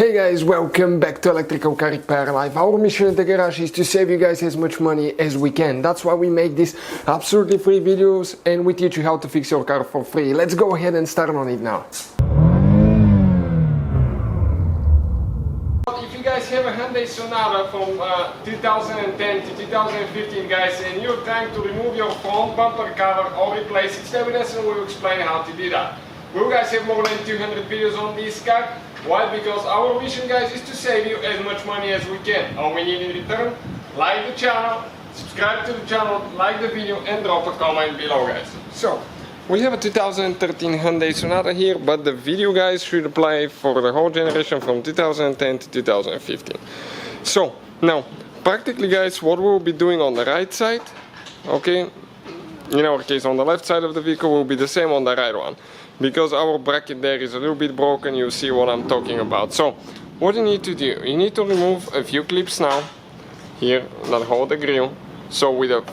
Hey guys, welcome back to Electrical Car Repair Live. Our mission at the garage is to save you guys as much money as we can. That's why we make these absolutely free videos and we teach you how to fix your car for free. Let's go ahead and start on it now. If you guys have a Hyundai Sonata from 2010 to 2015 guys, and you're trying to remove your front bumper cover or replace it, stay with us and we'll explain how to do that. We guys have more than 200 videos on this car. Why? Because our mission guys is to save you as much money as we can. All we need in return, like the channel, subscribe to the channel, like the video and drop a comment below guys. So, we have a 2013 Hyundai Sonata here, but the video guys should apply for the whole generation from 2010 to 2015. So, now, practically guys, what we'll be doing on the right side, okay, in our case on the left side of the vehicle will be the same on the right one. Because our bracket there is a little bit broken, you see what I'm talking about. So, what you need to do, you need to remove a few clips now, here, that hold the grille. So with a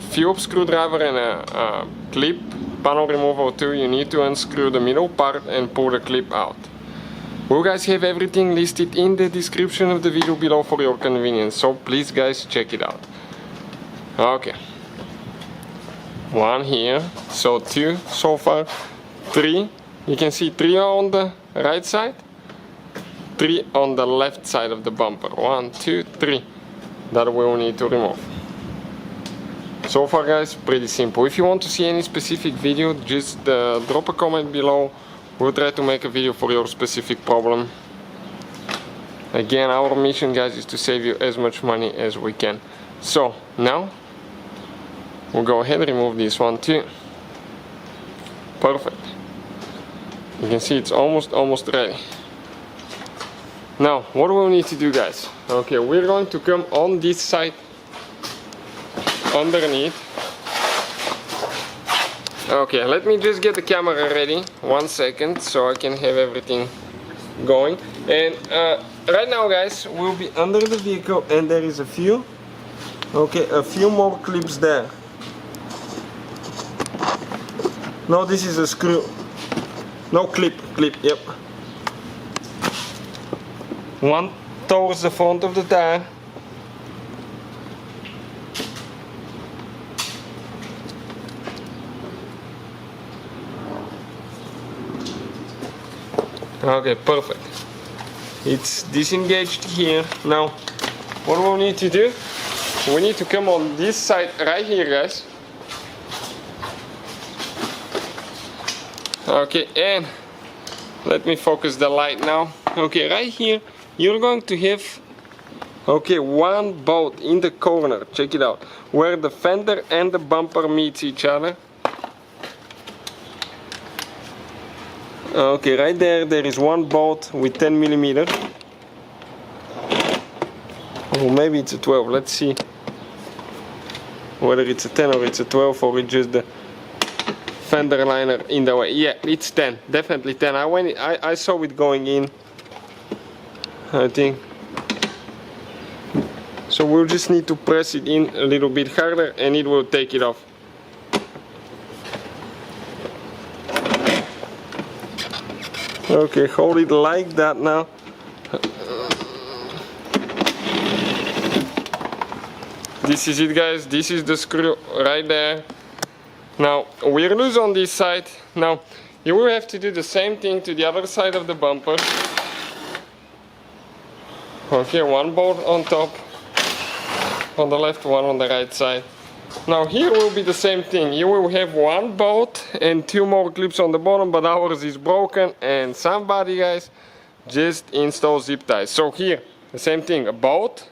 Phillips screwdriver and a clip panel remover too, you need to unscrew the middle part and pull the clip out. We'll guys have everything listed in the description of the video below for your convenience, so please guys check it out. Okay. One here, so two so far. Three, you can see three on the right side, three on the left side of the bumper. 1, 2, 3 that we will need to remove. So far guys, pretty simple. If you want to see any specific video, just drop a comment below. We'll try to make a video for your specific problem. Again, our mission guys is to save you as much money as we can. So now we'll go ahead and remove this one too. Perfect. You can see it's almost ready. Now, what do we need to do guys? Okay, we're going to come on this side underneath. Okay, let me just get the camera ready. 1 second, so I can have everything going. And right now guys, we'll be under the vehicle and there is a few more clips there. No, this is a screw. No, clip, yep. One towards the front of the tire. Okay, perfect. It's disengaged here. Now, what we need to do, we need to come on this side right here guys. Okay, and let me focus the light now. Okay, right here you're going to have one bolt in the corner, check it out, where the fender and the bumper meets each other. Okay, right there is one bolt with 10 millimeter. Oh, maybe it's a 12, let's see whether it's a 10 or it's a 12 or it's just the fender liner in the way. Yeah, it's 10, definitely 10. I saw it going in, I think. So we'll just need to press it in a little bit harder and it will take it off. Okay, hold it like that now. This is it guys, this is the screw right there. Now, we're loose on this side. Now, you will have to do the same thing to the other side of the bumper. Okay, one bolt on top, on the left, one on the right side. Now, here will be the same thing. You will have one bolt and two more clips on the bottom, but ours is broken and somebody, guys, just install zip ties. So here, the same thing, a bolt,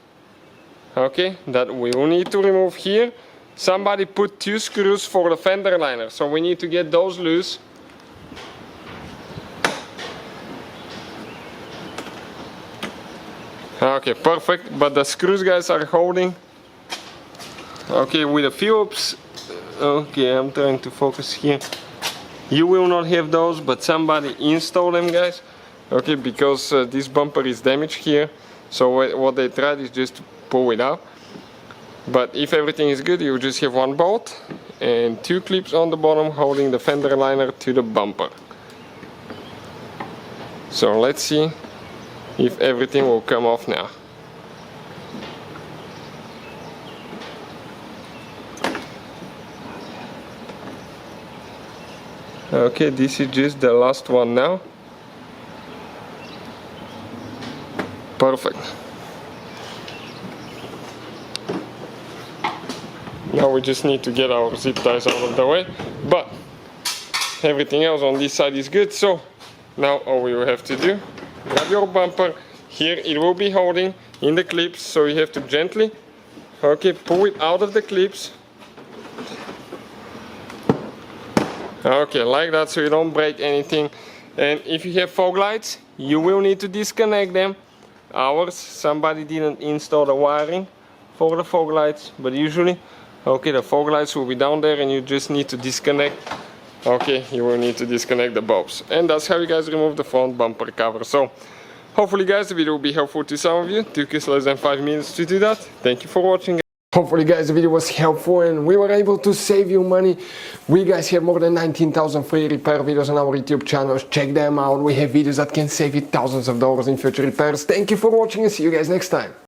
okay, that we will need to remove here. Somebody put 2 screws for the fender liner, so we need to get those loose. Okay, perfect, but the screws guys are holding. Okay, with the Phillips, okay, I'm trying to focus here. You will not have those, but somebody install them guys. Okay, because this bumper is damaged here, so what they tried is just to pull it out. But if everything is good, you just have one bolt and 2 clips on the bottom holding the fender liner to the bumper. So let's see if everything will come off now. Okay, this is just the last one now. Perfect. Now we just need to get our zip ties out of the way, but everything else on this side is good. So now all we will have to do, grab your bumper. Here it will be holding in the clips, so you have to gently, okay, pull it out of the clips. Okay, like that, so you don't break anything. And if you have fog lights, you will need to disconnect them. Ours, somebody didn't install the wiring for the fog lights, but usually, okay, the fog lights will be down there and you just need to disconnect. Okay, you will need to disconnect the bulbs. And that's how you guys remove the front bumper cover. So, hopefully guys, the video will be helpful to some of you. It took us less than 5 minutes to do that. Thank you for watching. Hopefully guys the video was helpful and we were able to save you money. We guys have more than 19,000 free repair videos on our YouTube channels. Check them out. We have videos that can save you thousands of dollars in future repairs. Thank you for watching and see you guys next time.